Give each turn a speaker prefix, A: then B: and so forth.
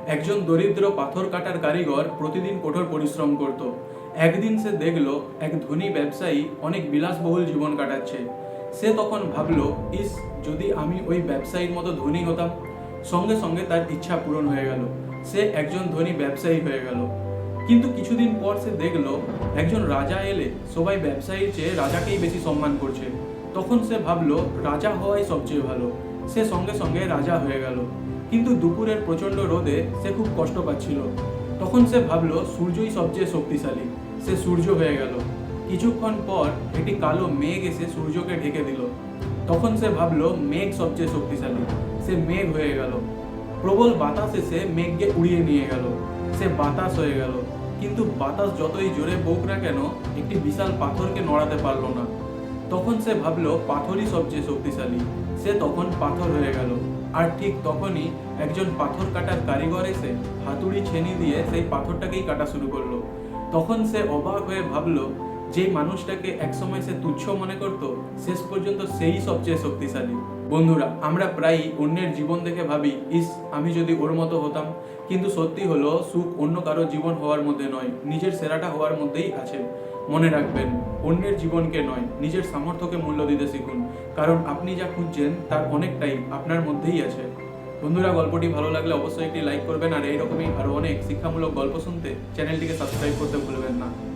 A: একজন দরিদ্র পাথর কাটার কারিগর প্রতিদিন কঠোর পরিশ্রম করত। একদিন সে দেখলো এক ধনী ব্যবসায়ী অনেক বিলাসবহুল জীবন কাটাচ্ছে। সে তখন ভাবলো, ইস, যদি আমি ওই ব্যবসায়ীর মতো ধনী হতাম। সঙ্গে সঙ্গে তার ইচ্ছা পূরণ হয়ে গেল, সে একজন ধনী ব্যবসায়ী হয়ে গেল। কিন্তু কিছুদিন পর সে দেখলো একজন রাজা এলে সবাই ব্যবসায়ীর চেয়ে রাজাকেই বেশি সম্মান করছে। তখন সে ভাবলো রাজা হওয়াই সবচেয়ে ভালো। সে সঙ্গে সঙ্গে রাজা হয়ে গেল। কিন্তু দুপুরের প্রচণ্ড রোদে সে খুব কষ্ট পাচ্ছিল। তখন সে ভাবলো সূর্যই সবচেয়ে শক্তিশালী। সে সূর্য হয়ে গেল। কিছুক্ষণ পর একটি কালো মেঘ এসে সূর্যকে ঢেকে দিল। তখন সে ভাবলো মেঘ সবচেয়ে শক্তিশালী। সে মেঘ হয়ে গেল। প্রবল বাতাস এসে মেঘকে উড়িয়ে নিয়ে গেল। সে বাতাস হয়ে গেল। কিন্তু বাতাস যতই জোরে বউক না কেন একটি বিশাল পাথরকে নড়াতে পারলো না। তখন সে ভাবলো পাথরই সবচেয়ে শক্তিশালী। সে তখন পাথর হয়ে গেল। আর ঠিক তখনই একজন পাথর কাটার কারিগর এসে হাতুড়ি ছেনি দিয়ে সেই পাথরটাকেই কাটা শুরু করলো। তখন সে অবাক হয়ে ভাবলো, যে মানুষটাকে একসময় সে তুচ্ছ মনে করত, শেষ পর্যন্ত সেই সবচেয়ে শক্তিশালী। বন্ধুরা, আমরা প্রায়ই অন্যের জীবন দেখে ভাবি, ইস, আমি যদি ওর মতো হতাম। কিন্তু সত্যি হলো সুখ অন্য কারো জীবন হওয়ার মধ্যে নয়, নিজের সেরাটা হওয়ার মধ্যেই আছে। মনে রাখবেন, অন্যের জীবনকে নয়, নিজের সামর্থ্যকে মূল্য দিতে শিখুন। কারণ আপনি যা খুঁজছেন তার অনেকটাই আপনার মধ্যেই আছে। বন্ধুরা, গল্পটি ভালো লাগলে অবশ্যই একটি লাইক করবেন, আর এইরকমই আরও অনেক শিক্ষামূলক গল্প শুনতে চ্যানেলটিকে সাবস্ক্রাইব করতে ভুলবেন না।